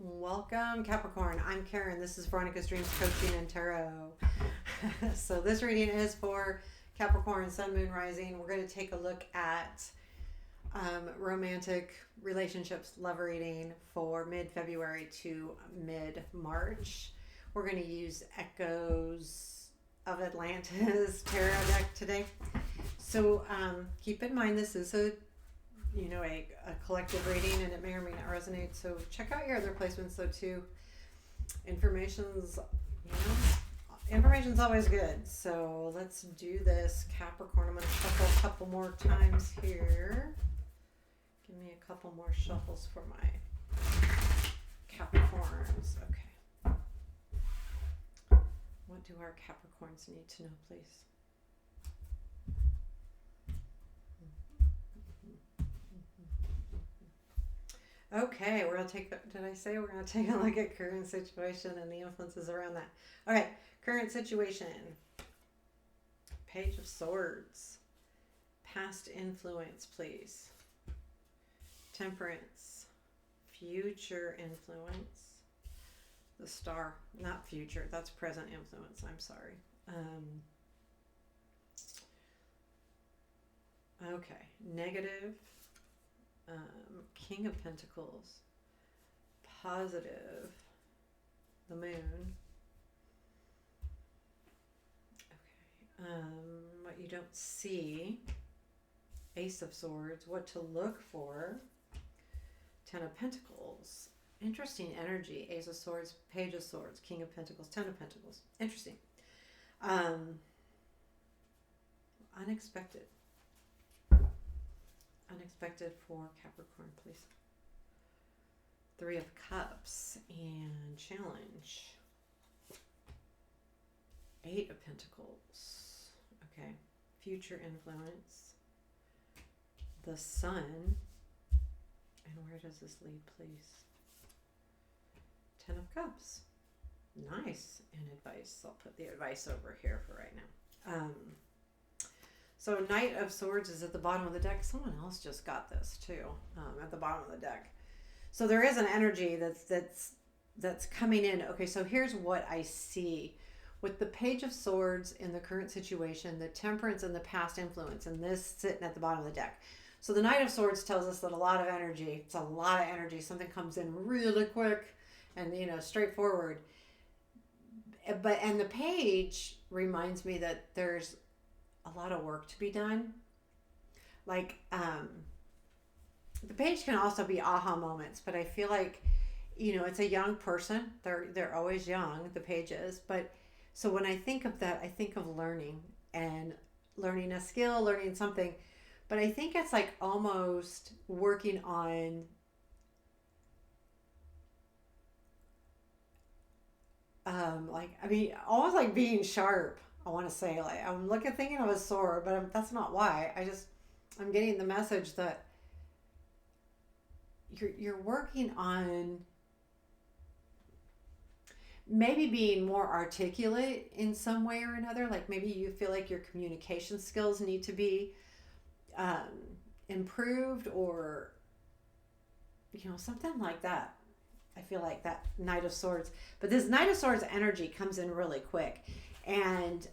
Welcome, Capricorn. I'm Karen. This is Veronica's Dreams Coaching and Tarot. So this reading is for Capricorn, Sun, Moon, Rising. We're going to take a look at romantic relationships, love reading for mid-February to mid-March. We're going to use Echoes of Atlantis tarot deck today. So keep in mind this is a collective reading, and it may or may not resonate. So check out your other placements though too. Information's always good. So let's do this, Capricorn. I'm going to shuffle a couple more times here. Give me a couple more shuffles for my Capricorns. Okay. What do our Capricorns need to know, please? Okay, we're going to take, did I say we're going to take a look at current situation and the influences around that? Okay, current situation. Page of Swords. Past influence, please. Temperance. Future influence. The Star. Not future, that's present influence, I'm sorry. Okay, negative. King of Pentacles, positive, the Moon. Okay, what you don't see, Ace of Swords, what to look for, Ten of Pentacles. Interesting energy, Ace of Swords, Page of Swords, King of Pentacles, Ten of Pentacles. Interesting. Unexpected. Unexpected for Capricorn, please. Three of Cups and challenge. Eight of Pentacles. Okay. Future influence. The Sun. And where does this lead, please? Ten of Cups. Nice. And advice. I'll put the advice over here for right now. So Knight of Swords is at the bottom of the deck. Someone else just got this too, at the bottom of the deck. So there is an energy that's coming in. Okay, so here's what I see. With the Page of Swords in the current situation, the Temperance and the past influence, and this sitting at the bottom of the deck. So the Knight of Swords tells us that a lot of energy, it's a lot of energy. Something comes in really quick and, straightforward. And the Page reminds me that there's a lot of work to be done. Like the Page can also be aha moments, but I feel like it's a young person. They're always young, the Pages. But so when I think of that, I think of learning and learning a skill, learning something. But I think it's like almost working on almost like being sharp. I want to say, like, I'm thinking of a sword, but that's not why. I'm getting the message that you're working on maybe being more articulate in some way or another. Like maybe you feel like your communication skills need to be improved, or something like that. I feel like that Knight of Swords, but this Knight of Swords energy comes in really quick. And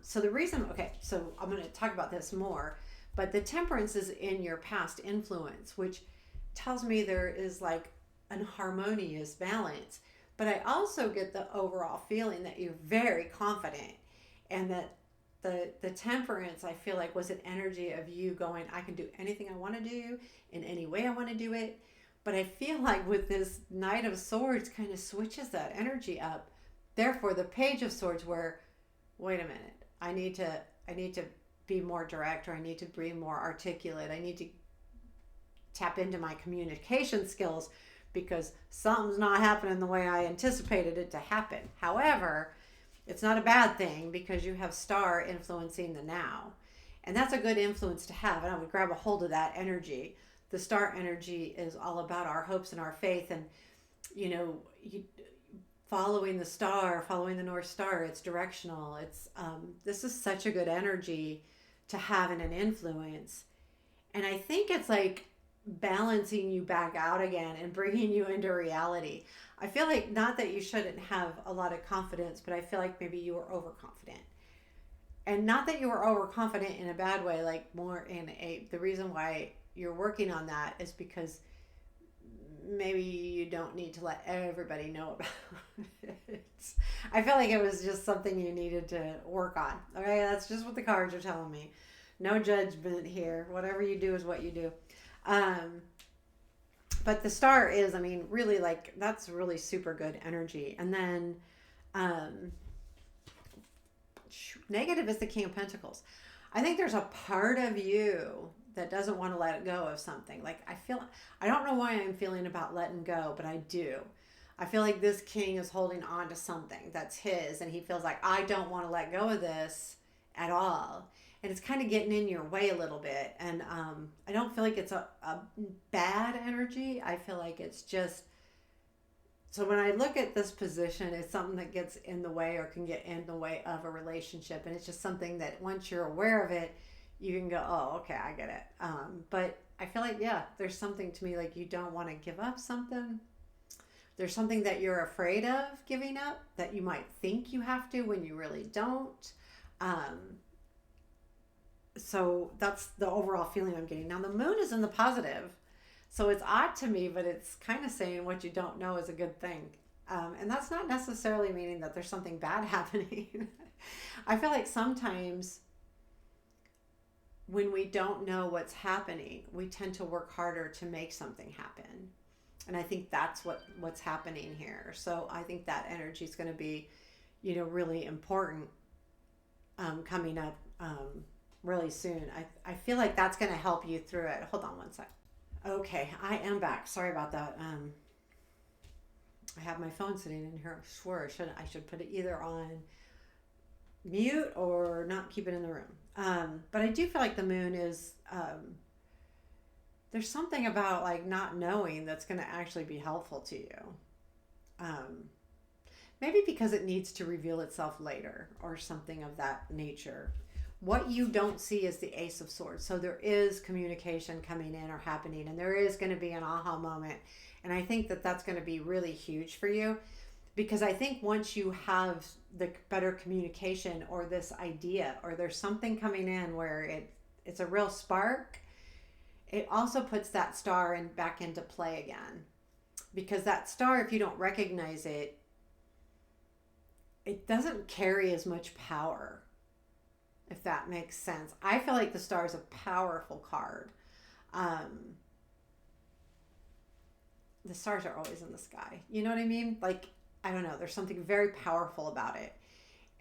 so the reason, so I'm going to talk about this more, but the Temperance is in your past influence, which tells me there is like an harmonious balance. But I also get the overall feeling that you're very confident, and that the Temperance, I feel like, was an energy of you going, I can do anything I want to do in any way I want to do it. But I feel like with this Knight of Swords kind of switches that energy up. Therefore, the Page of Swords, where wait a minute, I need to be more direct, or I need to be more articulate. I need to tap into my communication skills because something's not happening the way I anticipated it to happen. However, it's not a bad thing because you have Star influencing the now. And that's a good influence to have. And I would grab a hold of that energy. The Star energy is all about our hopes and our faith. And, following the star, following the North Star, it's directional. It's this is such a good energy to have in an influence. And I think it's like balancing you back out again and bringing you into reality. I feel like, not that you shouldn't have a lot of confidence, but I feel like maybe you were overconfident. And not that you were overconfident in a bad way, like more in the reason why you're working on that is because maybe you don't need to let everybody know about it. I feel like it was just something you needed to work on. Okay, that's just what the cards are telling me. No judgment here. Whatever you do is what you do. But the star is, I mean, really, like, that's really super good energy. And then negative is the King of Pentacles. I think there's a part of you that doesn't want to let it go of something. Like, I don't know why I'm feeling about letting go, but I do. I feel like this king is holding on to something that's his, and he feels like, I don't want to let go of this at all. And it's kind of getting in your way a little bit. And I don't feel like it's a bad energy. I feel like it's just, so when I look at this position, it's something that gets in the way or can get in the way of a relationship. And it's just something that once you're aware of it, you can go, oh, okay, I get it. But I feel like, yeah, there's something to me like you don't want to give up something. There's something that you're afraid of giving up that you might think you have to when you really don't. So that's the overall feeling I'm getting. Now the moon is in the positive. So it's odd to me, but it's kind of saying what you don't know is a good thing. And that's not necessarily meaning that there's something bad happening. I feel like sometimes when we don't know what's happening, we tend to work harder to make something happen. And I think that's what's happening here. So I think that energy is going to be, really important coming up really soon. I feel like that's going to help you through it. Hold on one sec. Okay, I am back. Sorry about that. I have my phone sitting in here. I swear I should put it either on mute or not keep it in the room. But I do feel like the moon is, there's something about like not knowing that's going to actually be helpful to you. Maybe because it needs to reveal itself later or something of that nature. What you don't see is the Ace of Swords. So there is communication coming in or happening, and there is going to be an aha moment. And I think that that's going to be really huge for you, because I think once you have the better communication or this idea, or there's something coming in where it's a real spark, it also puts that star back into play again. Because that star, if you don't recognize it, it doesn't carry as much power, if that makes sense. I feel like the star is a powerful card. The stars are always in the sky. You know what I mean? Like, I don't know. There's something very powerful about it.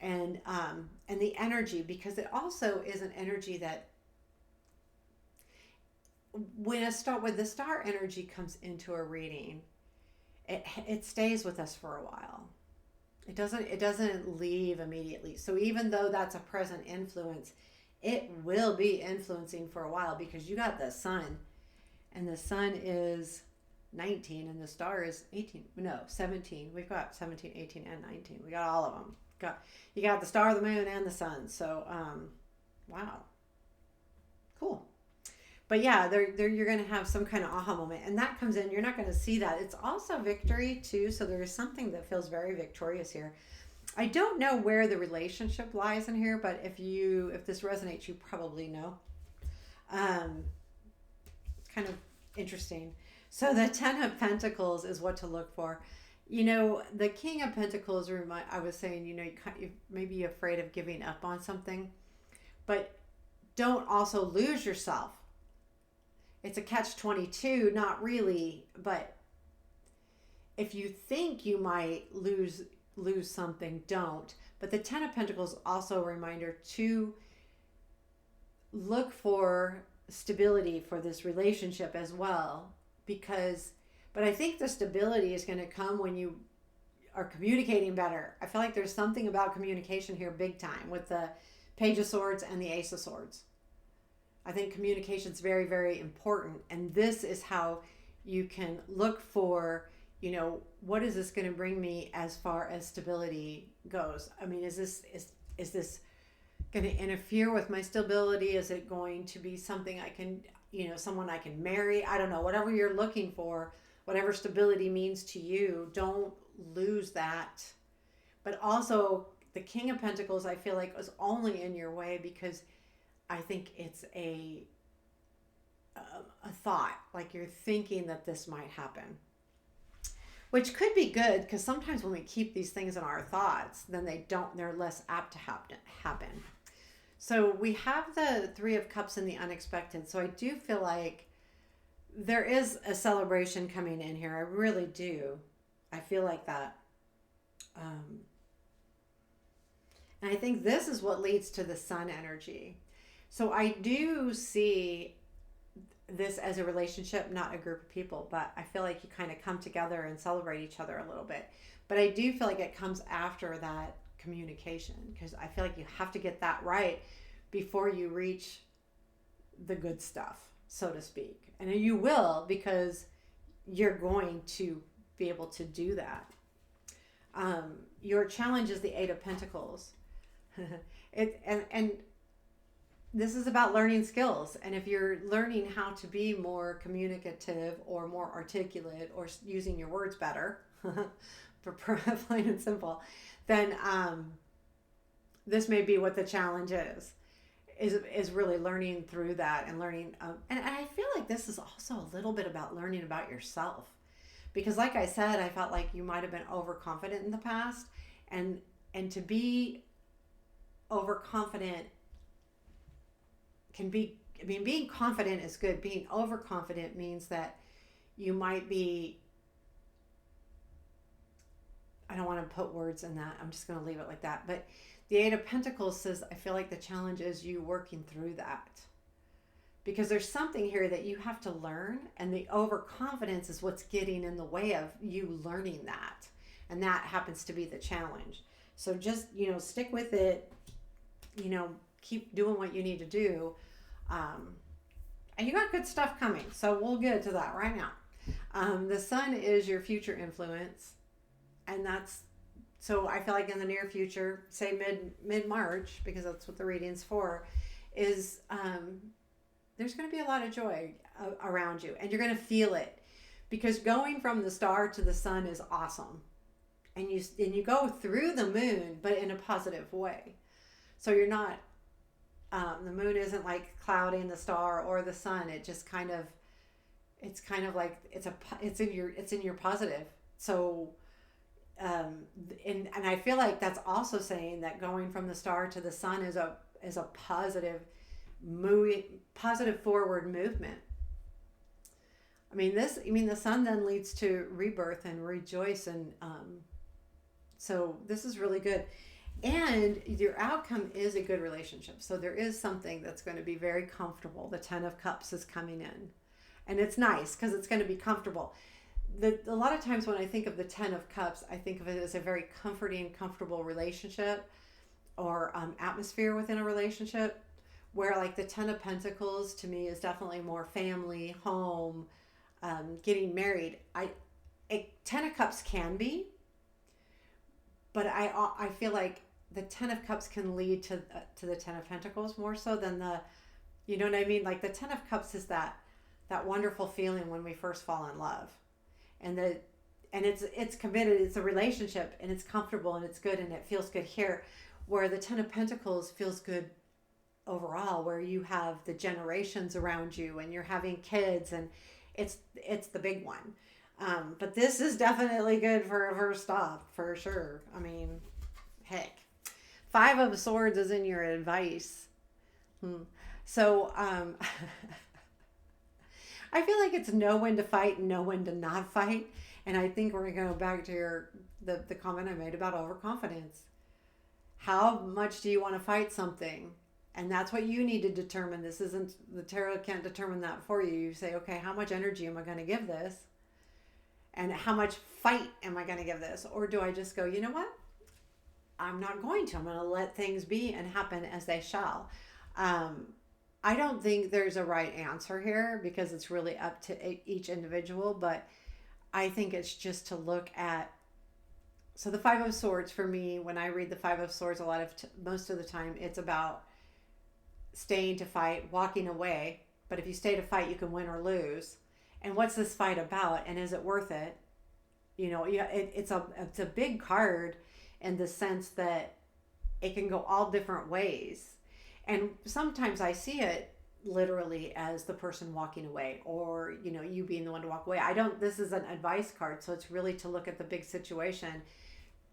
And the energy, because it also is an energy that when the star energy comes into a reading, it stays with us for a while. It doesn't leave immediately. So even though that's a present influence, it will be influencing for a while, because you got the sun, and the sun is 19 and the star is 18. No, 17. We've got 17, 18, and 19. We got all of them. You got the star, the moon, and the sun. So, wow. Cool. But yeah, you're going to have some kind of aha moment, and that comes in. You're not going to see that. It's also victory too. So there is something that feels very victorious here. I don't know where the relationship lies in here, but if this resonates, you probably know. It's kind of interesting. So the 10 of Pentacles is what to look for. The King of Pentacles, I was saying, you may be afraid of giving up on something, but don't also lose yourself. It's a catch-22, not really, but if you think you might lose something, don't. But the 10 of Pentacles also a reminder to look for stability for this relationship as well, but I think the stability is going to come when you are communicating better. I feel like there's something about communication here big time with the Page of Swords and the Ace of Swords. I think communication is very, very important. And this is how you can look for, what is this going to bring me as far as stability goes? I mean, is this going to interfere with my stability? Is it going to be something I can, someone I can marry. I don't know, whatever you're looking for, whatever stability means to you, don't lose that. But also, the King of Pentacles, I feel like, is only in your way because I think it's a thought, like you're thinking that this might happen, which could be good because sometimes when we keep these things in our thoughts, then they're less apt to happen. So we have the Three of Cups in the unexpected. So I do feel like there is a celebration coming in here. I really do. I feel like that. And I think this is what leads to the Sun energy. So I do see this as a relationship, not a group of people, but I feel like you kind of come together and celebrate each other a little bit. But I do feel like it comes after that communication, because I feel like you have to get that right before you reach the good stuff, so to speak. And you will, because you're going to be able to do that. Your challenge is the Eight of Pentacles. And this is about learning skills. And if you're learning how to be more communicative or more articulate or using your words better, for plain and simple, then this may be what the challenge is really learning through that and learning. And I feel like this is also a little bit about learning about yourself. Because like I said, I felt like you might have been overconfident in the past. And to be overconfident can be, I mean, being confident is good. Being overconfident means that you might be, I don't want to put words in that. I'm just going to leave it like that. But the Eight of Pentacles says, I feel like the challenge is you working through that. Because there's something here that you have to learn, and the overconfidence is what's getting in the way of you learning that. And that happens to be the challenge. So just, stick with it, keep doing what you need to do. And you got good stuff coming. So we'll get to that right now. The Sun is your future influence. And so I feel like in the near future, say mid-March, because that's what the reading's for, is there's going to be a lot of joy around you. And you're going to feel it. Because going from the star to the sun is awesome. And you go through the moon, but in a positive way. So you're not, the moon isn't like clouding the star or the sun. It just it's kind of like, it's in your positive. So, and I feel like that's also saying that going from the star to the sun is a positive forward movement. The sun then leads to rebirth and rejoice, and so this is really good. And your outcome is a good relationship. So there is something that's going to be very comfortable. The Ten of Cups is coming in. And it's nice because it's going to be comfortable. A lot of times when I think of the Ten of Cups, I think of it as a very comforting, comfortable relationship or atmosphere within a relationship, where like the Ten of Pentacles to me is definitely more family, home, getting married. Ten of Cups can be, but I feel like the Ten of Cups can lead to the Ten of Pentacles more so than you know what I mean? Like the Ten of Cups is that wonderful feeling when we first fall in love, and it's committed, it's a relationship, and it's comfortable and it's good and it feels good here, where the Ten of Pentacles feels good overall, where you have the generations around you and you're having kids, and it's the big one. But this is definitely good for a first stop, for sure. I mean, heck. Five of Swords is in your advice. So, I feel like it's know when to fight and know when to not fight. And I think we're going to go back to the comment I made about overconfidence. How much do you want to fight something? And that's what you need to determine. This isn't, the tarot can't determine that for you. You say, okay, how much energy am I going to give this? And how much fight am I going to give this? Or do I just go, you know what? I'm not going to. I'm going to let things be and happen as they shall. I don't think there's a right answer here, because it's really up to each individual. But I think it's just to look at, so the Five of Swords for me, when I read the Five of Swords, most of the time it's about staying to fight, walking away, but if you stay to fight, you can win or lose. And what's this fight about? And is it worth it? You know, yeah, it's a big card in the sense that it can go all different ways. And sometimes I see it literally as the person walking away, or you know, you being the one to walk away. I don't, this is an advice card, so it's really to look at the big situation.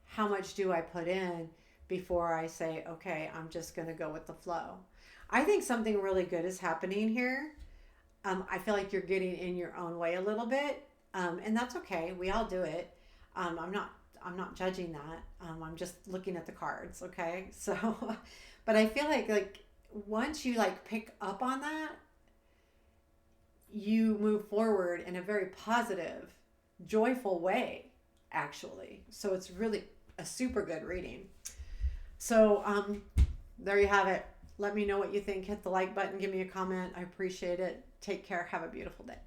How much do I put in before I say, okay, I'm just going to go with the flow? I think something really good is happening here. I feel like you're getting in your own way a little bit, and that's okay. We all do it. I'm not judging that. I'm just looking at the cards, okay? So, but I feel like once you like pick up on that, you move forward in a very positive, joyful way, actually. So it's really a super good reading. So there you have it. Let me know what you think. Hit the like button. Give me a comment. I appreciate it. Take care. Have a beautiful day.